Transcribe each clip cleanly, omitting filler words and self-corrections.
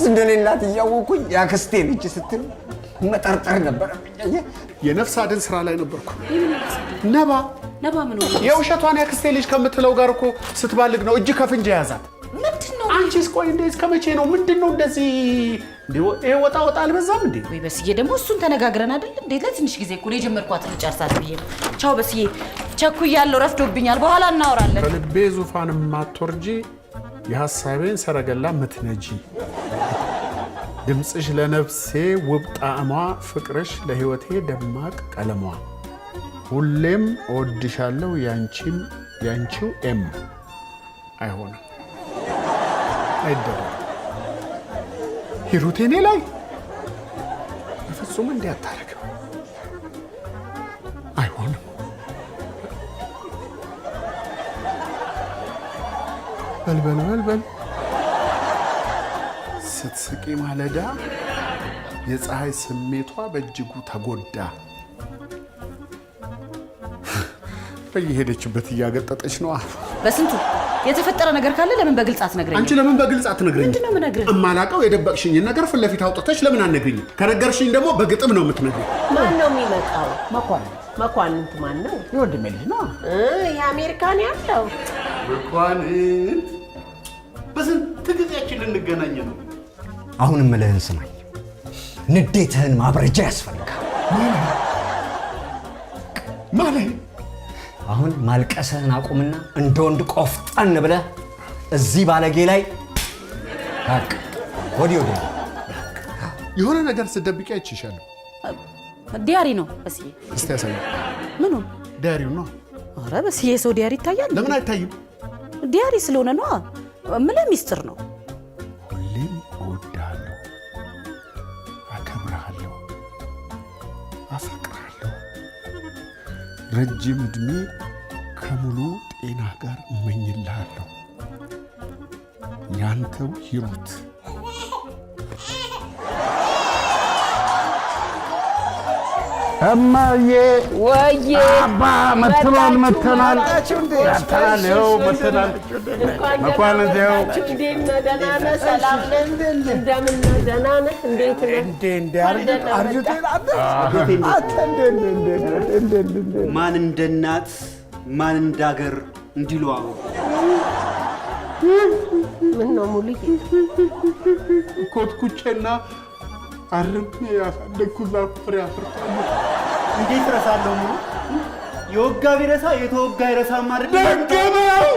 እንደሌላት እያወኩኝ ያክስቴ ልጅ ስትል መጠርጠር ነበር። የነፍስ አድን ስራ ላይ ነበርኩ። ነባ ምን ነው የውሸቷን ያክስቴ ልጅ ከምትለው ጋር እኮ ስትባልግ ነው እጅ ከፍንጅ ያዛት። ምንድነው? አንቺስ ቆይ እንዴ እስከመቼ ነው? ምንድነው እንደዚህ ይሄ ወጣ አልበዛም እንዴ? ወይ በስዬ ደግሞ እሱን ተነጋግረን አይደል እንዴ? ለትንሽ ጊዜ እኮ ነው የጀመርኳት ልጨርሳት ብዬ ነው። ቻው በስዬ፣ ቸኩያለሁ፣ ረፍዶብኛል። በኋላ እናወራለን። ከልቤ ዙፋን ማትወርጂ የሐሳቤን ሰረገላ ምትነጂ ድምጽሽ ለነፍሴ ውብ ጣዕሟ ፍቅርሽ ለህይወቴ ደማቅ ቀለሟ ሁሌም እወድሻለሁ ያንቺው ኤም አይሆንም አይደለም ሂሩቴ እኔ ላይ በፍጹም እንዲህ አታረግም አይሆንም በል ስትስቂ ማለዳ የፀሐይ ስሜቷ በእጅጉ ተጎዳ በየሄደችበት እያገጠጠች ነው በስንቱ የተፈጠረ ነገር ካለ ለምን በግልጽ አትነግረኝ? አንቺ ለምን በግልጽ አትነግረኝ? ምንድነው የምነግርህ? እማላቀው የደበቅሽኝ ነገር ፊት ለፊት አውጥተሽ ለምን አትነግሪኝ? ከነገርሽኝ ደግሞ በግጥም ነው የምትነግሪኝ። ማን ነው የሚመጣው? መኳንንት ማን ነው? የወንድሜ ልጅ ነው። የአሜሪካን ያለው መኳንንት በስንት ጊዜያችን ልንገናኝ ነው። አሁን እምልህን ስማኝ። ንዴትህን ማብረጃ ያስፈልጋል። ማለት አሁን ማልቀስህን አቁምና እንደ ወንድ ቆፍጠን ብለህ እዚህ ባለጌ ላይ ታቅ ወዲዮ የሆነ ነገር ስትደብቂ አይችሻለሁ። ዲያሪ ነው በስዬ። እስቲ ያሳይ። ምኑ? ዲያሪው ነው። ኧረ በስዬ ሰው ዲያሪ ይታያል? ለምን አይታይም? ዲያሪ ስለሆነ ነው። ምን ሚስጥር ነው? ሁሌም እወድሃለሁ፣ አከብርሃለሁ፣ አፈቅርሃለሁ። ረጅም ዕድሜ ከሙሉ ጤና ጋር እመኝልሃለሁ። ያንተው ሂሩት። እማዬ ወዬ አባ መተናል መተናል ነው መተናል መኳንንት ነው። እንዴት ነህ? ደህና ነህ? ሰላም ነህ? እንደምን ነህ? ደህና ነህ? እንዴት ነህ? ማን እንደ እናት ማን እንደ አገር እንዲሉ አሉ። ምን ነው ሙሉዬ? ኮትኩቼና አርሜ ያሳደግኩት ዛፍ ፍሬ አፍርቷል። እንዴት እረሳለሁ? ሙሉ የወጋ ቢረሳ የተወጋ አይረሳም አይደል? ደገመው።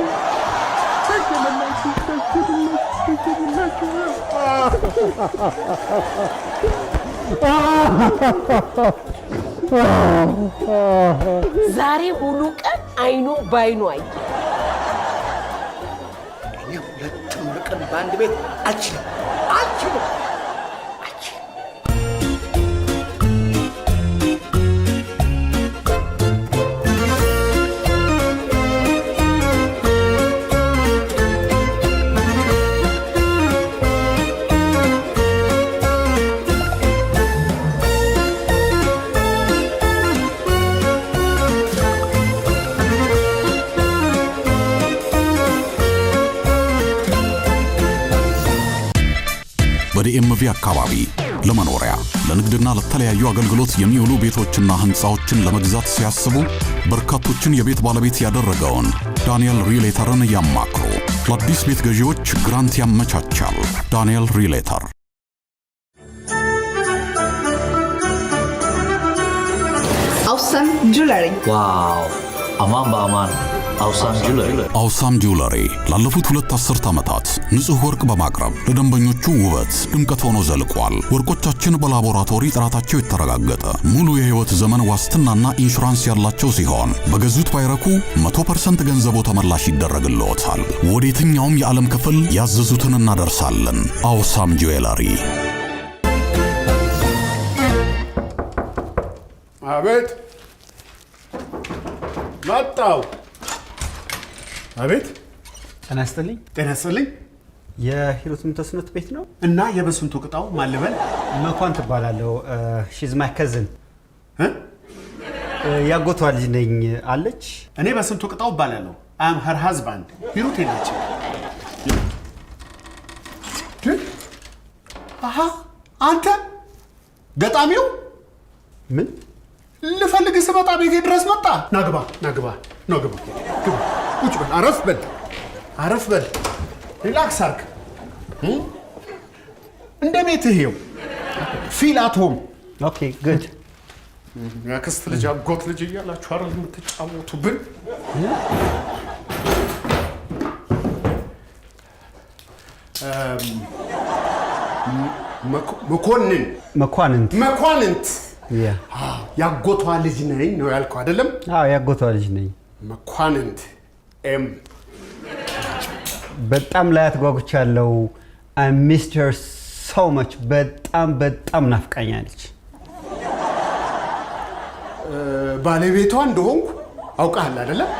ዛሬ ሙሉ ቀን አይኑ ባይኑ አይ እኔ ሁለቱም ቀን በአንድ ቤት አልችልም። በዲኤምቪ አካባቢ ለመኖሪያ ለንግድና ለተለያዩ አገልግሎት የሚውሉ ቤቶችና ህንጻዎችን ለመግዛት ሲያስቡ በርካቶችን የቤት ባለቤት ያደረገውን ዳንኤል ሪሌተርን ያማክሩ። ለአዲስ ቤት ገዢዎች ግራንት ያመቻቻል። ዳንኤል ሪሌተር። አውሳም ጁለሪ። ዋው! አማን በአማን አውሳም ጁለሪ ላለፉት 2 አስርት ዓመታት ንጹህ ወርቅ በማቅረብ ለደንበኞቹ ውበት ድምቀት ሆኖ ዘልቋል። ወርቆቻችን በላቦራቶሪ ጥራታቸው የተረጋገጠ ሙሉ የህይወት ዘመን ዋስትናና ኢንሹራንስ ያላቸው ሲሆን በገዙት ባይረኩ 100% ገንዘቦ ተመላሽ ይደረግልዎታል። ወደ የትኛውም የዓለም ክፍል ያዘዙትን እናደርሳለን። አውሳም ጁለሪ። አቤት መጣው። አቤት ጤና ይስጥልኝ። ጤና ይስጥልኝ። የሂሩት ምንተስኖት ቤት ነው? እና የበስንቱ ቅጣው ማልበል መኳን ትባላለሁ። ሺዝ ማይ ከዝን ያጎቷ ልጅ ነኝ አለች። እኔ በስንቱ ቅጣው እባላለሁ። አም ሄር ሃዝባንድ። ሂሩት የለች። አሃ አንተ ገጣሚው ምን ልፈልግ ስመጣ ቤቴ ድረስ መጣ። ናግባ ቁጭ በል አረፍ በል ሪላክስ አርግ። እንደ ቤትህ ይኸው ፊል አት ሆም። ኦኬ ጉድ። ያክስት ልጅ አጎት ልጅ እያላችሁ አይደል የምትጫወቱብን? መኳንንት ያጎቷ ልጅ ነኝ ነው ያልከው አይደለም? አዎ ያጎቷ ልጅ ነኝ። መኳንንት ኤም በጣም ላያት ጓጉቻለሁ። I missed her so much. በጣም ናፍቃኛለች። ባለቤቷ እንደሆንኩ አውቃለሁ አይደለም?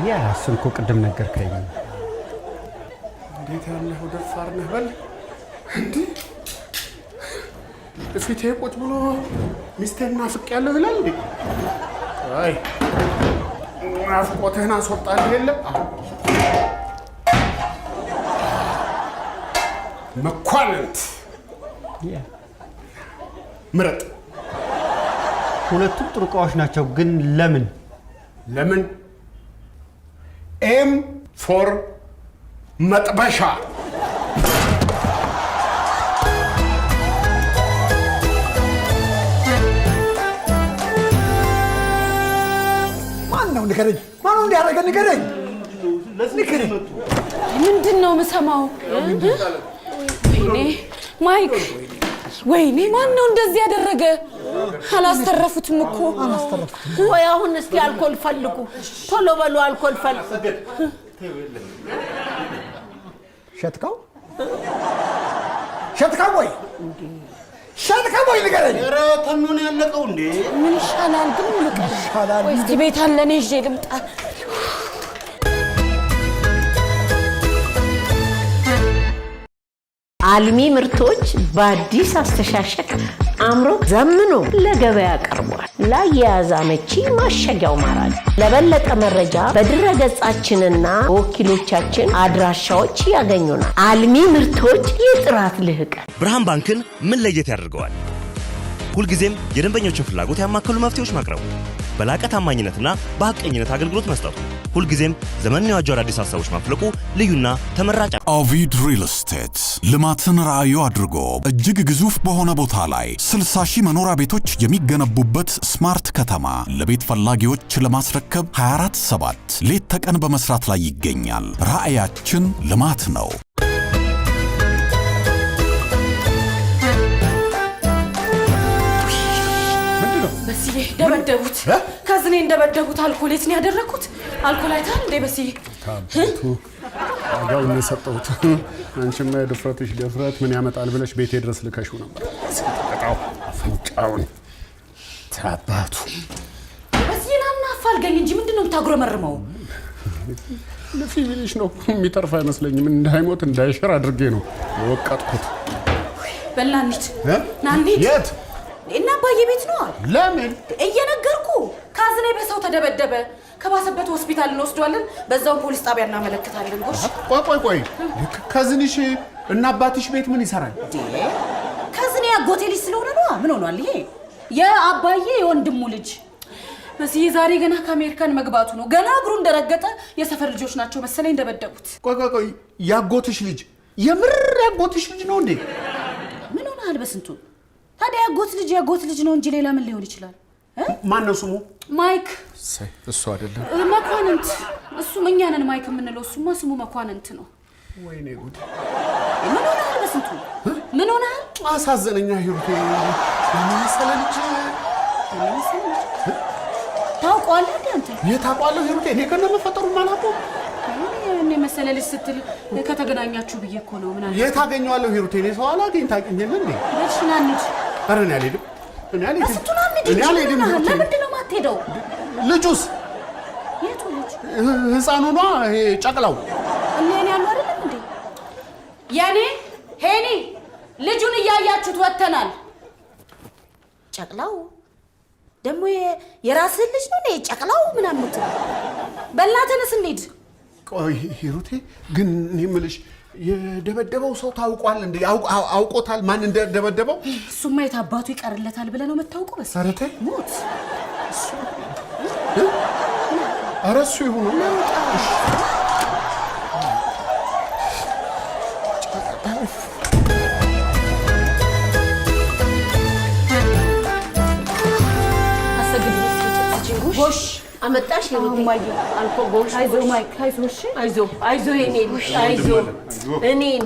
ያ እሱን እኮ ቅድም ነገርከኝ። እንዴት ያለህ ደፋር ነህ በል እንዴ! ፊቴ ቁጭ ብሎ ሚስቴን ናፍቄያለሁ ይላል እንዴ? አይ ናፍቆትህን አስወጣልህ የለም? መኳንንት ምረጥ። ሁለቱም ጥሩ ዕቃዎች ናቸው፣ ግን ለምን ኤም ፎር መጥበሻ። ማነው ንገረኝ? ማነው እንዲያደርገ ንገረኝ። ምንድን ነው የምሰማው? ወይኔ ማይክ፣ ወይኔ ማን ነው እንደዚህ ያደረገ? አላስተረፉትም እኮ። ወይ አሁን እስቲ አልኮል ፈልጉ፣ ቶሎ በሉ አልኮል ፈልጉ። ሸትካው ወይ ንገረኝ። ኧረ ተኑን ያለቀው እንዴ? ምን ይሻላል ግን ልቀር። ወይስ ቤት አለ እኔ ይዤ ልምጣ? አልሚ ምርቶች በአዲስ አስተሻሸግ አምሮ ዘምኖ ለገበያ ቀርቧል። ለአያያዝ አመቺ ማሸጊያው ማራኪ። ለበለጠ መረጃ በድረ-ገጻችንና በወኪሎቻችን አድራሻዎች ያገኙናል። አልሚ ምርቶች የጥራት ልህቀት። ብርሃን ባንክን ምን ለየት ያደርገዋል? ሁልጊዜም የደንበኞችን ፍላጎት ያማከሉ መፍትሄዎች ማቅረቡ፣ በላቀ ታማኝነትና በሐቀኝነት አገልግሎት መስጠቱ፣ ሁልጊዜም ዘመንን የዋጁ አዳዲስ ሀሳቦች ማፍለቁ ልዩና ተመራጭ። ኦቪድ ሪል ስቴት ልማትን ራዕዩ አድርጎ እጅግ ግዙፍ በሆነ ቦታ ላይ 60 ሺህ መኖሪያ ቤቶች የሚገነቡበት ስማርት ከተማ ለቤት ፈላጊዎች ለማስረከብ 24/7 ሌት ተቀን በመስራት ላይ ይገኛል። ራዕያችን ልማት ነው። በስዬ ደበደቡት። ከዝኔ እንደበደቡት አልኮሌት ነው ያደረኩት። አልኮል አይታል እንዴ? በስዬ ታባቱ አጋውን የሰጠሁት አንቺማ የድፍረትሽ ድፍረት ምን ያመጣል ብለሽ ቤቴ ድረስ ልከሽው ነበር። ተቀጣው ፍንጫውን ታባቱ በስዬ ናና አፋልገኝ እንጂ ምንድነው የምታጉረመርመው? ለፊልሽ ነው የሚተርፍ አይመስለኝም። እንዳይሞት እንዳይሽር አድርጌ ነው ወቀጥኩት። በላንት ናንት የት እና አባዬ ቤት ነው። ለምን እየነገርኩ ካዝኔ በሰው ተደበደበ። ከባሰበት ሆስፒታል እንወስዷለን፣ በዛው ፖሊስ ጣቢያ እናመለክታለን። ጎሽ ቆይ ካዝንሽ እና አባትሽ ቤት ምን ይሰራል? ካዝኔ አጎቴ ልጅ ስለሆነ ነው። ምን ሆኗል? ይሄ የአባዬ የወንድሙ ልጅ በዚህ ዛሬ ገና ከአሜሪካን መግባቱ ነው። ገና እግሩ እንደረገጠ የሰፈር ልጆች ናቸው መሰለኝ እንደበደቡት። ቆይ ያጎትሽ ልጅ የምር ያጎትሽ ልጅ ነው እንዴ? ምን ሆነሃል በስንቱ? ታዲያ ያጎት ልጅ ነው እንጂ ሌላ ምን ሊሆን ይችላል? ማን ነው ስሙ? ማይክ። እሱ አይደለም መኳንንት። እሱ እኛ ነን ማይክ የምንለው። እሱማ ስሙ መኳንንት ነው። ወይኔ ጉድ! ምን ሆነሃል በስንቱ? ምን ሆነሃል? አሳዘነኛ ሂሩቴ። መሰለ ልጅ ታውቀዋለህ እንዴ አንተ? የታውቀዋለሁ ሂሩቴ። እኔ ከነ መፈጠሩ ማላውቀው እኔ መሰለ ልጅ ስትል ከተገናኛችሁ ብዬ እኮ ነው። ምን አለ የት አገኘዋለሁ ሂሩቴ? እኔ ሰው አላገኝ ታውቂኛለህ እንዴ? እሺ ና እንሂድ። ኧረ እኔ አልሄድም። እኔ አልሄድም። ለምንድን ነው የማትሄደው? ልጁስ? የቱ ልጅ? ህፃኑ ነዋ፣ ይሄ ጨቅላው። እኔ ያለው አይደለም እንዴ? ያኔ ሄኒ ልጁን እያያችሁት ወተናል። ጨቅላው ደግሞ የራስህ ልጅ ነው እንዴ? ጨቅላው ምናምን በእናትህንስ እንሂድ። ቆይ ሂሩቴ ግን እኔ የምልሽ የደበደበው ሰው ታውቋል እንዴ? አውቆታል ማን እንደደበደበው? እሱማ የታባቱ ይቀርለታል ብለህ ነው የምታውቀው? በስ ኧረ ተይ ሞት ኧረ እሱ ይሁን ጎሽ አመጣሽ የሩማዬ አልኮ ጎሽ አይዞ ማይክ አይዞ የኔ ልጅ አይዞ እኔን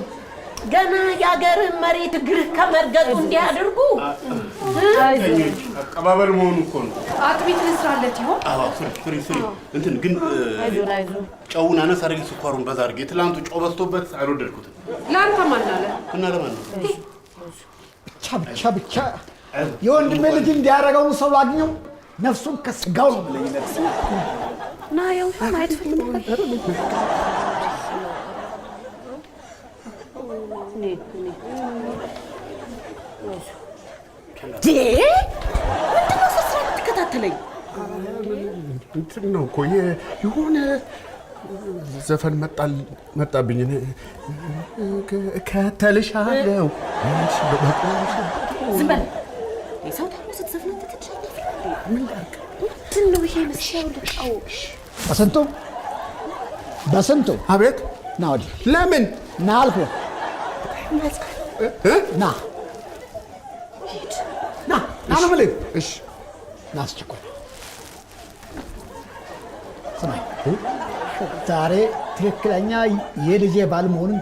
ገና የአገርህን መሬት እግርህ ከመርገጡ እንዲያደርጉ አቀባበል መሆኑ እኮ ነው። አጥቢት ልስራለት ይሆን? አዎ ፍሪ እንትን ግን ጨውን አነስ አድርጌ ስኳሩን በዛ አድርጌ ትላንቱ ጨው በዝቶበት አልወደድኩትም። ለአንተ ማን አለ? እና ለማን ነው? ብቻ የወንድሜ ልጅ እንዲያደርገውን ሰው አግኘው ነፍሱን ከስጋው ነው ብለኝ ና ያው ማየት ፈልግ ተከታተለኝ እንትን ነው እኮ የሆነ ዘፈን መጣብኝ ከተልሻለሁ ዝም በል ሰው ደግሞ ስትዘፍን ምን ላድርግ? ምንድን ነው ይሄ መስሻው ልቃው? በስንቱ አቤት ና ወዲህ ለምን ና አልኩህ ና ነው የምልህ። እሺ ና አስቸኳይ ስማኝ ዛሬ ትክክለኛ የልጄ ባል መሆንን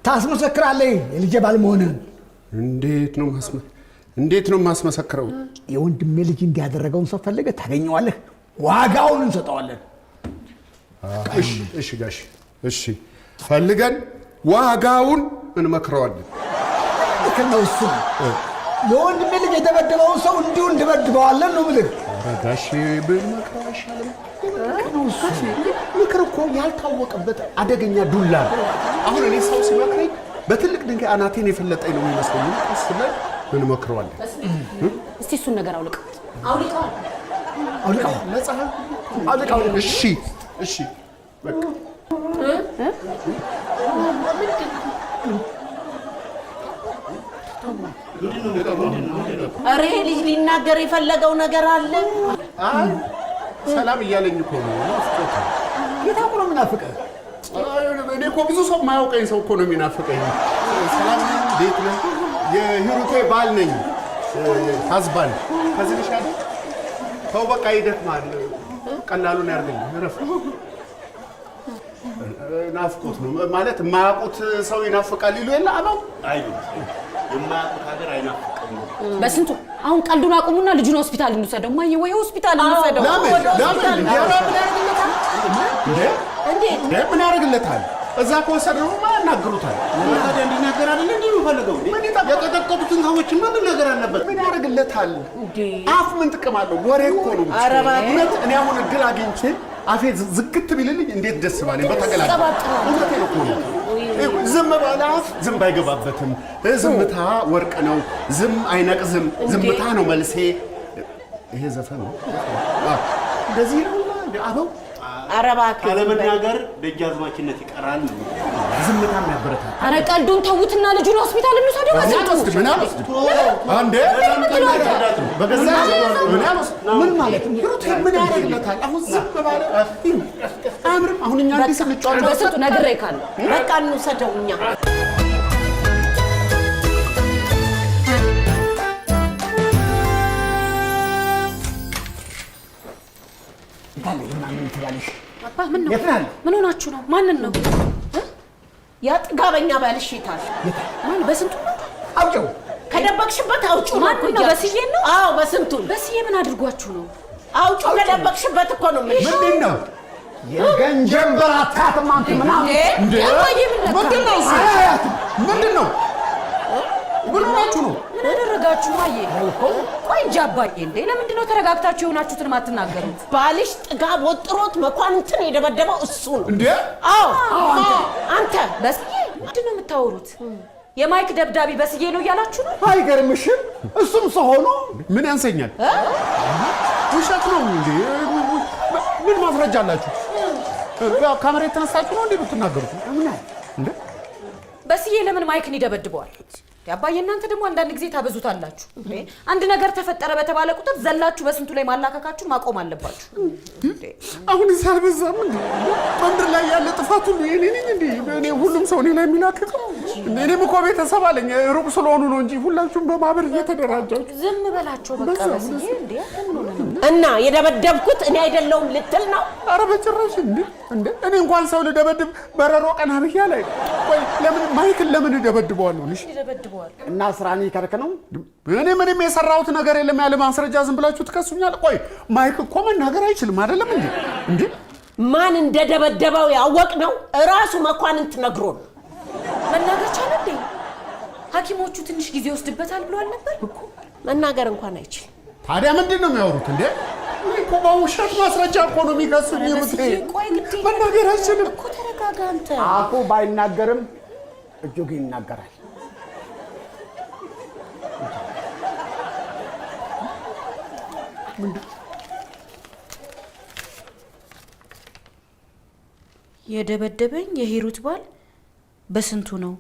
ታስመሰክራለህ የልጄ ባል መሆንን እንዴት ነው ማስመሰክረው? የወንድሜ ልጅ እንዲያደረገውን ሰው ፈልገህ ታገኘዋለህ፣ ዋጋውን እንሰጠዋለን። እሺ ጋሽ እሺ ፈልገን ዋጋውን እንመክረዋለን። ልክ ነው እሱ የወንድሜ ልጅ የደበደበውን ሰው እንዲሁ እንደበድበዋለን ነው የምልህ። ጋሽ ብንመክረው አይሻልም? ምክር እኮ ያልታወቀበት አደገኛ ዱላ ነው። አሁን እኔ ሰው ሲመክረኝ በትልቅ ድንጋይ አናቴን የፈለጠኝ ነው የሚመስለኝ። ቀስ ብለን እንመክረዋለን። እስቲ እሱን ነገር አውልቀው። እሺ በቃ ኧረ ይሄ ልጅ ሊናገር የፈለገው ነገር አለ። ሰላም እያለኝ እኮ ነው። የታውቁ ነው የምናፍቅህ? እኔ እኮ ብዙ ሰው የማያውቀኝ ሰው እኮ ነው የሚናፍቀኝ። ሰላም እንዴት ነህ? የሂሩቴ ባል ነኝ። ሀዝባንድ ከዚህ ልሻለ ተው በቃ ይደክማል። ቀላሉን ያርግልኝ። እረፍ። ናፍቆት ነው ማለት የማያውቁት ሰው ይናፍቃል ይሉ የለ አባው አይሉ የማያውቁት ሀገር አይናፍቅም። በስንቱ አሁን ቀልዱን አቁሙና ልጁን ሆስፒታል እንውሰደው። ማየ ወይ ሆስፒታል እንውሰደው። ምን ያደርግለታል? እዛ ከወሰደው ያናግሩታል። ታዲያ እንዲናገር አይደለ እንዴ የሚፈልገው? የቀጠቀጡትን ሰዎችማ ምን ነገር አለበት? ምን ያደርግለታል? አፍ ምን ጥቅም አለው? ወሬ እኮ ነው። እውነት እኔ አሁን እድል አግኝቼ አፌ ዝግት ቢልልኝ እንዴት ደስ ባለኝ። በተገላጭ እውነቴን እኮ ነው። ዝም ባለ አፍ ዝም አይገባበትም። ዝምታ ወርቅ ነው። ዝም አይነቅዝም። ዝምታ ነው መልሴ። ይሄ ዘፈን ነው እንደዚህ ነው አበው አረባክ አለመናገር ደጃዝማችነት ይቀራል። ዝምታም ያበረታል። አረ ቀልዱን ተውትና ልጁን ሆስፒታል እንውሰደው። ምን አንዴ በገዛ ምን ማለት ነው? ምን ያደርግለታል? አሁን ዝም ባለ አምር አሁን እኛ እንዲህ ስንጫወት በስንቱ ነግሬ ካለ በቃ እንውሰደው እኛ ምን ሆናችሁ ነው? ማንን ነው? ያ ጥጋበኛ ባልሽ ይታል። ማን? በስንቱ አውጪው። ከደበቅሽበት አውጪው። ማን ነው? በስዬ ነው? አዎ በስንቱ። በስዬ ምን አድርጓችሁ ነው? አውጪው። ከደበቅሽበት እኮ ነው የምልሽ። ምንድን ነው የገንጀን በራታት ማንተ ምናምን እንዴ? ምንድን ነው? ምንድን ነው? ምን ሆናችሁ ነው? ምን አደረጋችሁ? ማየ ቆይ እንጂ አባዬ፣ እንዴ ለምንድን ነው ተረጋግታችሁ የሆናችሁትን ማትናገሩት? ባልሽ ጥጋብ ወጥሮት መኳንንትን የደበደበው እሱ ነው እንዴ? አዎ አንተ በስዬ ምንድን ነው የምታወሩት? የማይክ ደብዳቤ በስዬ ነው እያላችሁ ነው? አይገርምሽም? እሱም ሰው ሆኖ ምን ያንሰኛል? ውሸት ነው እንዴ? ምን ማስረጃ አላችሁ? ካሜራ የተነሳችሁ ነው እንዴ ብትናገሩት? እንዴ በስዬ ለምን ማይክን ይደበድበዋል? ያባዬ እናንተ ደግሞ አንዳንድ ጊዜ ታበዙታላችሁ። አንድ ነገር ተፈጠረ በተባለ ቁጥር ዘላችሁ በስንቱ ላይ ማላካካችሁ ማቆም አለባችሁ። አሁን ሳልበዛም እንዴ ምድር ላይ ያለ ጥፋት ሁሉ የኔ ነኝ እንዴ? እኔ ሁሉም ሰው እኔ ላይ የሚላከከው እኔም እኮ ቤተሰብ አለኝ ሩቅ ስለሆኑ ነው እንጂ ሁላችሁም በማህበር እየተደራጃችሁ ዝም በላቸው በቃ። በስዬ እንዴ እና የደበደብኩት እኔ አይደለሁም ልትል ነው? ኧረ በጭራሽ እንዴ እኔ እንኳን ሰው ልደበድብ በረሮ ቀና ብያ ላይ ቆይ ለምን ማይክል ለምን እደበድበዋለሁ? ልሽ እና ስራኒ ከረከ ነው እኔ ምንም የሰራሁት ነገር የለም ያለ ማስረጃ ዝም ብላችሁ ትከሱኛል። ቆይ ማይክ እኮ መናገር አይችልም አይደለም እንዴ ማን እንደደበደበው ያወቅ ነው ራሱ መኳንንት ነግሮ ነው መናገር ቻለ እንዴ? ሐኪሞቹ ትንሽ ጊዜ ወስድበታል ብሏል ነበር እኮ መናገር እንኳን አይችል። ታዲያ ምንድነው የሚያወሩት እንዴ? እኮ በውሸት ማስረጃ እኮ ነው የሚከሱኝ። መናገር አይችልም እኮ ተረጋጋ አንተ። አፉ ባይናገርም እጁ ግን ይናገራል። የደበደበኝ የሂሩት ባል በስንቱ ነው?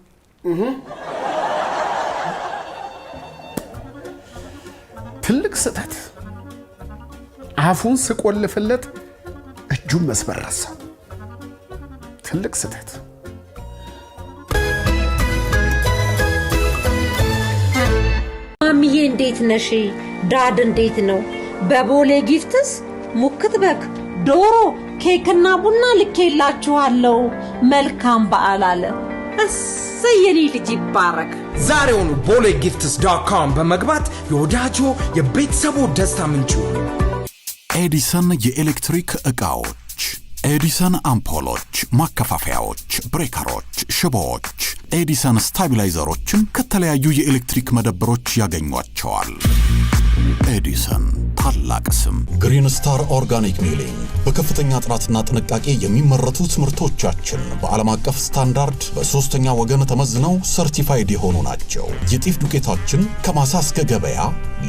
ትልቅ ስህተት። አፉን ስቆልፍለት እጁን መስበር ረሳ። ትልቅ ስህተት። ማሚዬ እንዴት ነሽ? ዳድ እንዴት ነው? በቦሌ ጊፍትስ ሙክት በግ፣ ዶሮ፣ ኬክና ቡና ልኬላችኋለሁ። መልካም በዓል አለ። እሰይ የኔ ልጅ ይባረክ። ዛሬውኑ bolegifts.com በመግባት የወዳጆ የቤተሰቡ ደስታ ምንጭ ኤዲሰን የኤሌክትሪክ ዕቃዎች፣ ኤዲሰን አምፖሎች፣ ማከፋፈያዎች፣ ብሬከሮች፣ ሽቦዎች፣ ኤዲሰን ስታቢላይዘሮችን ከተለያዩ የኤሌክትሪክ መደብሮች ያገኟቸዋል። ኤዲሰን ታላቅ ስም። ግሪን ስታር ኦርጋኒክ ሚሊንግ በከፍተኛ ጥራትና ጥንቃቄ የሚመረቱት ምርቶቻችን በዓለም አቀፍ ስታንዳርድ በሶስተኛ ወገን ተመዝነው ሰርቲፋይድ የሆኑ ናቸው። የጤፍ ዱቄታችን ከማሳ እስከ ገበያ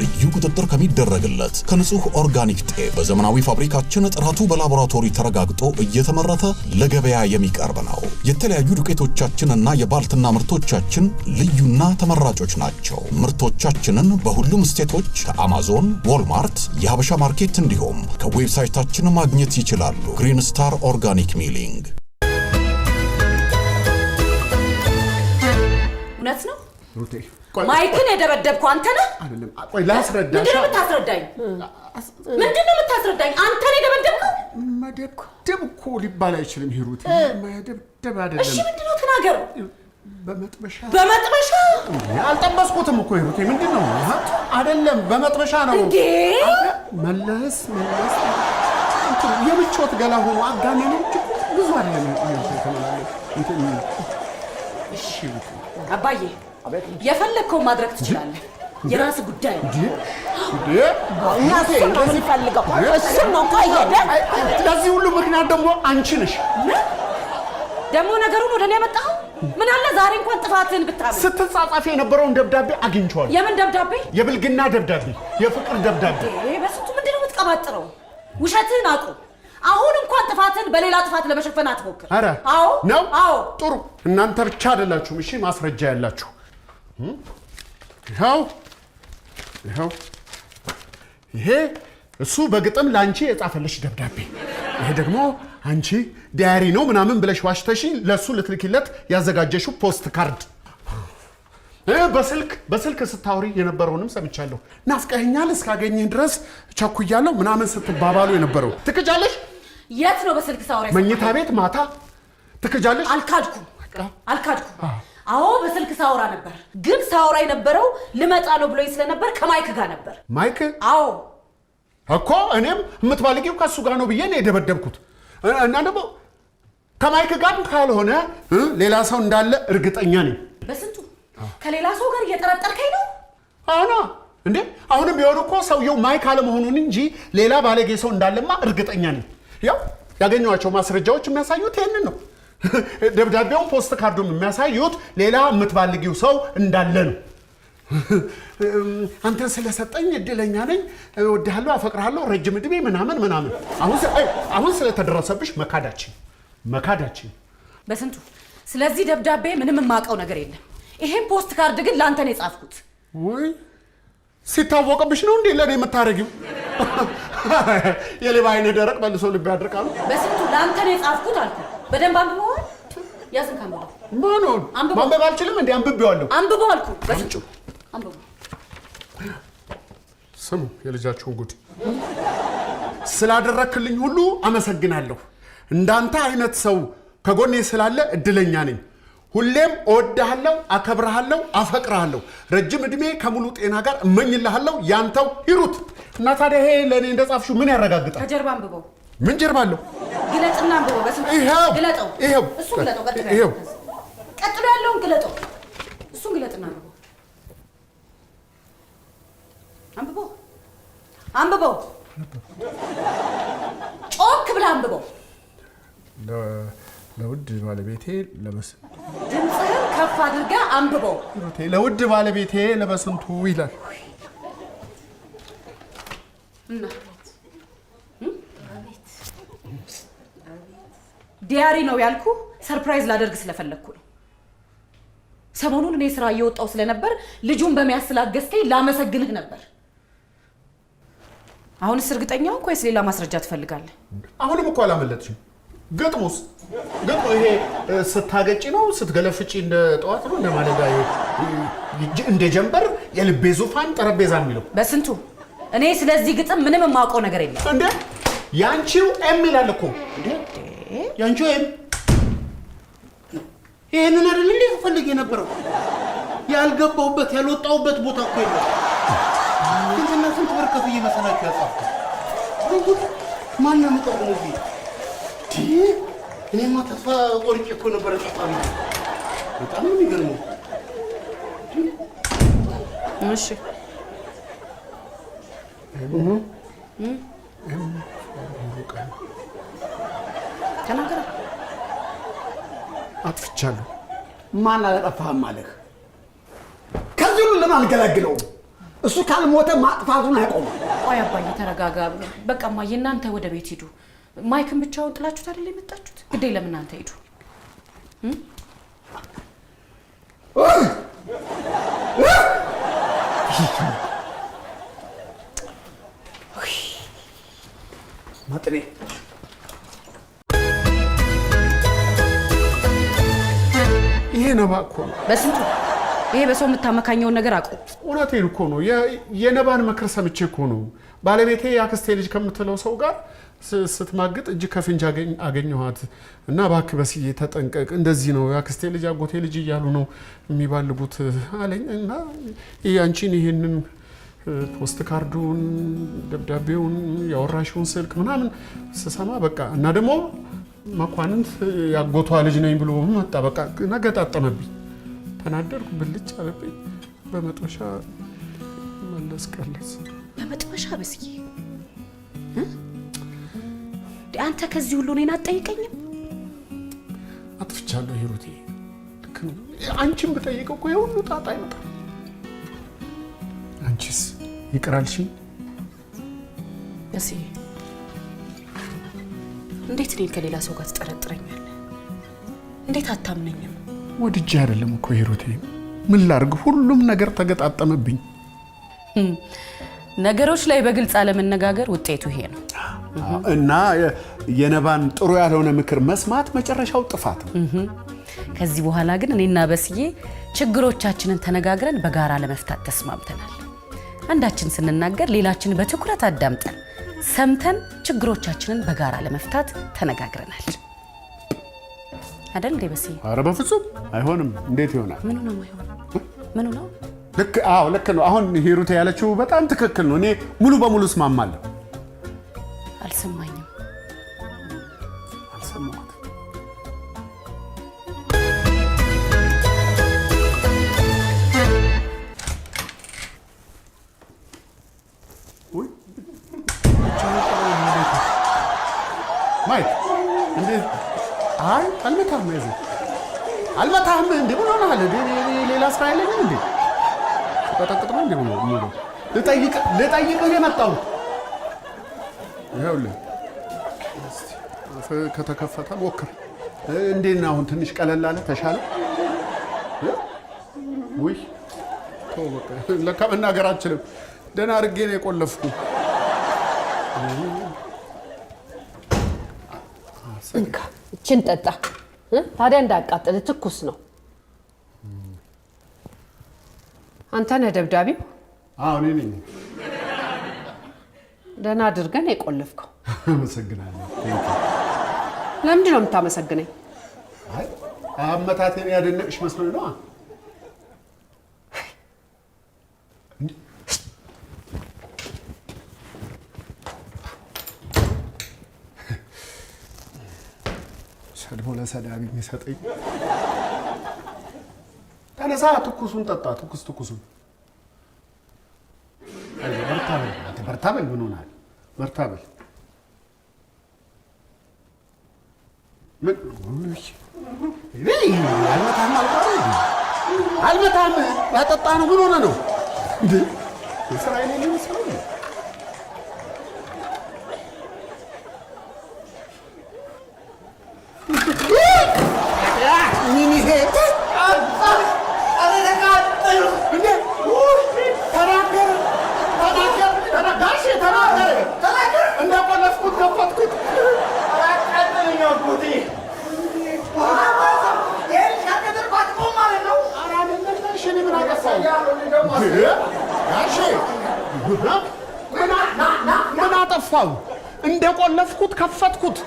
ልዩ ቁጥጥር ከሚደረግለት ከንጹህ ኦርጋኒክ ጤፍ በዘመናዊ ፋብሪካችን ጥራቱ በላቦራቶሪ ተረጋግጦ እየተመረተ ለገበያ የሚቀርብ ነው። የተለያዩ ዱቄቶቻችንና የባልትና ምርቶቻችን ልዩና ተመራጮች ናቸው። ምርቶቻችንን በሁሉም ስቴቶች ከአማዞን፣ ዎልማርት፣ የሀበሻ ማርኬት እንዲሁም ከዌብሳይታችን ማግኘት ይችላሉ። ግሪን ስታር ኦርጋኒክ ሚሊንግ። እውነት ነው ሩቴ ማይክን የደበደብኩ አንተ ነህ? አይደለም። ቆይ ላስረዳሽ። ምንድነው የምታስረዳኝ? አንተ ነህ የደበደብከው? መደብደብ እኮ ሊባል አይችልም ሂሩት። መደብደብ አይደለም። እሺ ምንድነው ተናገሩ። በመጥበሻ አልጠበስኩትም እኮ ሂሩቴ። ምንድነው? አይደለም በመጥበሻ ነው እንዴ? መለስ የምቾት ገላ ሆኖ አጋነን እንጂ ብዙ አይደለም። እሺ አባዬ የፈለግከውን ማድረግ ትችላለህ። የራስ ጉዳይ ነው። እሱን ነው የምንፈልገው። እሱን ነው ቆየደ። ለዚህ ሁሉ ምክንያት ደግሞ አንቺ ነሽ። ደግሞ ነገሩን ወደ እኔ ያመጣኸው ምን አለ ዛሬ እንኳን ጥፋትህን ብታምን። ስትጻጻፊ የነበረውን ደብዳቤ አግኝቼዋለሁ። የምን ደብዳቤ? የብልግና ደብዳቤ፣ የፍቅር ደብዳቤ። በስንቱ ምንድን ነው የምትቀባጥረው? ውሸትህን አቁም። አሁን እንኳን ጥፋትህን በሌላ ጥፋት ለመሸፈን አትሞክር። ኧረ አዎ ነው። አዎ ጥሩ። እናንተ ብቻ አይደላችሁም። እሺ ማስረጃ ያላችሁ ይኸው ይሄ እሱ በግጥም ላንቺ የጻፈልሽ ደብዳቤ፣ ይሄ ደግሞ አንቺ ዳያሪ ነው ምናምን ብለሽ ዋሽተሽ ለሱ ልትልኪለት ያዘጋጀሽው ፖስት ካርድ። በስልክ ስታወሪ የነበረውንም ሰምቻለሁ። ናፍቀኸኛል እስካገኘህ ድረስ ቸኩያለሁ ምናምን ስትባባሉ የነበረው ትክጃለሽ። የት ነው በስልክ ሳወራ? መኝታ ቤት ማታ ትክጃለሽ። አልካድኩም። አዎ በስልክ ሳወራ ነበር፣ ግን ሳወራ የነበረው ልመጣ ነው ብሎኝ ስለነበር ከማይክ ጋር ነበር። ማይክ? አዎ እኮ እኔም የምትባልቂው ከሱ ጋር ነው ብዬ ነው የደበደብኩት። እና ደግሞ ከማይክ ጋር ካልሆነ ሌላ ሰው እንዳለ እርግጠኛ ነኝ። በስንቱ ከሌላ ሰው ጋር እየጠረጠርከኝ ነው? አሁን እንዴ አሁንም ቢሆን እኮ ሰውየው ማይክ አለመሆኑን እንጂ ሌላ ባለጌ ሰው እንዳለማ እርግጠኛ ነኝ። ያው ያገኘኋቸው ማስረጃዎች የሚያሳዩት ይሄንን ነው። ደብዳቤውን ፖስት ካርዱም የሚያሳዩት ሌላ የምትባልጊው ሰው እንዳለ ነው። አንተ ስለሰጠኝ እድለኛ ነኝ፣ እወድሃለሁ፣ አፈቅርሃለሁ፣ ረጅም ዕድሜ ምናምን። አሁን ስለተደረሰብሽ መካዳችን መካዳችን በስንቱ። ስለዚህ ደብዳቤ ምንም የማውቀው ነገር የለም። ይሄን ፖስት ካርድ ግን ላንተ ነው የጻፍኩት። ወይ ሲታወቅብሽ ነው እንዴ ለኔ የምታረጊው? የሌባ አይነ ደረቅ መልሶ ልብ ያድርቃሉ። በስንቱ ላንተ ነው የጻፍኩት አልኩ። በደንብ አንብበው። ያዝን ካንበው ማኖን ማንበብ አልችልም እንዴ? አንብቤዋለሁ። አንብበው አልኩ። በስንቱ አንብበው። ስሙ የልጃችሁን ጉድ። ስላደረክልኝ ሁሉ አመሰግናለሁ። እንዳንተ አይነት ሰው ከጎኔ ስላለ እድለኛ ነኝ። ሁሌም እወድሃለሁ፣ አከብርሃለሁ፣ አፈቅርሃለሁ። ረጅም እድሜ ከሙሉ ጤና ጋር እመኝልሃለሁ። ያንተው ሂሩት። እና ታዲያ ይሄ ለኔ እንደጻፍሽው ምን ያረጋግጣል? ከጀርባ አንብበው። ምን ጀርባ አለው? ግለጥና አንብበው። በስንቱ ግለጠው። ይሄው እሱ ግለጠው። ቀጥሎ ያለውን ግለጠው። እሱን ግለጥና አንብበው። አንብበው። ጮክ ብለህ አንብበው። ለውድ ባለቤቴ ለበስንቱ። ድምፅህን ከፍ አድርገህ አንብበው። ለውድ ባለቤቴ ለበስንቱ ይላል። ዲያሪ ነው ያልኩ ሰርፕራይዝ ላደርግ ስለፈለግኩ ነው። ሰሞኑን እኔ ስራ እየወጣው ስለነበር ልጁን በሚያስላገስከኝ ላመሰግንህ ነበር። አሁንስ እርግጠኛው ወይስ ሌላ ማስረጃ ትፈልጋለህ? አሁንም እኮ አላመለጥሽም። ገጥሞስ ገጥሞ ይሄ ስታገጪ ነው ስትገለፍጪ እንደ ጠዋት ነው እንደማለዳ እንደ ጀንበር የልቤ ዙፋን ጠረጴዛ የሚለው በስንቱ። እኔ ስለዚህ ግጥም ምንም የማውቀው ነገር የለም። እንዴ ያንቺው ኤም ይላል እኮ እንዴ ያንቺው ኤም። ይሄንን አይደል እንዴ ፈልጌ የነበረው? ያልገባውበት ያልወጣውበት ቦታ እኮ የለም። እንትና ስንት ብር ከፍዬ መሰላችሁ ያጻፍኩት? ማን ነው የምጠቁመው እዚህ? እኔማ ተስፋ ቆርጬ እኮ ነበረ ጻፋኝ። በጣም ነው የሚገርመው። እሺ ተናገር። አጥፍቻለሁ። ማን አላጠፋህም አለህ? ከዚህ ሁሉ ለማን ገላግለው? እሱ ካልሞተ ማጥፋቱን አይቆምም። ቆይ አባዬ ተረጋጋ። በቃ እማዬ እናንተ ወደ ቤት ሂዱ። ማይክን ብቻውን ጥላችሁት አይደል የመጣችሁት? ግዴ ለምን እናንተ ሂዱ። ማጥኔ ይሄ ነባ እኮ ነው። በስንቱ ይሄ በሰው የምታመካኘውን ነገር አቁ። እውነቴን እኮ ነው። የነባን ምክር ሰምቼ እኮ ነው ባለቤቴ ያክስቴ ልጅ ከምትለው ሰው ጋር ስትማግጥ እጅ ከፍንጅ አገኘኋት እና እባክህ በስዬ ተጠንቀቅ፣ እንደዚህ ነው ያክስቴ ልጅ አጎቴ ልጅ እያሉ ነው የሚባልጉት አለኝ። እና አንቺን ይሄንን ፖስት ካርዱን ደብዳቤውን ያወራሽውን ስልክ ምናምን ስሰማ በቃ እና ደግሞ መኳንንት ያጎቷ ልጅ ነኝ ብሎ መጣ። በቃ ነገጣጠመብኝ። ተናደርኩ፣ ብልጭ አለብኝ። በመጥበሻ መለስ ቀለስ። በመጥበሻ በስዬ አንተ ከዚህ ሁሉ እኔን አትጠይቀኝም? አጥፍቻለሁ ሂሩቴ። ልክ ነው። አንቺን ብጠይቀው እኮ የሁሉ ጣጣ ይመጣል። አንቺስ ይቅር አልሽኝ? በስዬ እንዴት እኔን ከሌላ ሰው ጋር ትጠረጥረኛለህ? እንዴት አታምነኝም? ወድጄ አይደለም እኮ ሂሩቴ። ምን ላድርግ? ሁሉም ነገር ተገጣጠመብኝ። ነገሮች ላይ በግልጽ አለመነጋገር ውጤቱ ይሄ ነው። እና የነባን ጥሩ ያልሆነ ምክር መስማት መጨረሻው ጥፋት ነው። ከዚህ በኋላ ግን እኔና በስዬ ችግሮቻችንን ተነጋግረን በጋራ ለመፍታት ተስማምተናል። አንዳችን ስንናገር ሌላችን በትኩረት አዳምጠን ሰምተን ችግሮቻችንን በጋራ ለመፍታት ተነጋግረናል። አይደል እንዴ በስዬ? ኧረ በፍጹም አይሆንም። እንዴት ይሆናል? ምኑ ነው የማይሆነው? ምኑ ነው? ልክ ነው። አሁን ሂሩቴ ያለችው በጣም ትክክል ነው። እኔ ሙሉ በሙሉ እስማማለሁ። አልሰማኝም። አልሰማሁት። ወይ ማይክ እንዴት? አይ አልመታህም። ያዘ አልመታህም። እንዴ ምን ሆነሃል? ሌላ ስራ የለኝም እንዴ? ተቀጥቅጥ ነው እንዴ? ሙሉ ልጠይቅህ የመጣሁት ይኸውልህ። እስቲ ከተከፈተ ሞክር። እንዴት ነው አሁን? ትንሽ ቀለል አለ? ተሻለ? ውይ ተው በቃ። ለካ መናገር አልችልም። ደህና አድርጌ ነው የቆለፍኩ። እንካ እችን ጠጣ። ታዲያ እንዳቃጥል ትኩስ ነው። አንተ ነህ ደብዳቤው? አዎ እኔ ነኝ። ደህና አድርገን የቆለፍከው። አመሰግናለሁ። ለምንድን ነው የምታመሰግነኝ? አይ አመታቴን ያደነቅሽ መስሎኝ ነው። ሰድቦ ለሰዳቢ የሚሰጠኝ። ተነሳ፣ ትኩሱን ጠጣ። ትኩሱን በርታ በል። ምን ሆናል? በርታ በል። አልመታም። ያጠጣ ነው። ምን ሆነ ነው እንዴ? እስራኤል የሚመስለው እንደቆለፍኩት ከፈትኩት። ምን አጠፋው? እንደቆለፍኩት ከፈትኩት።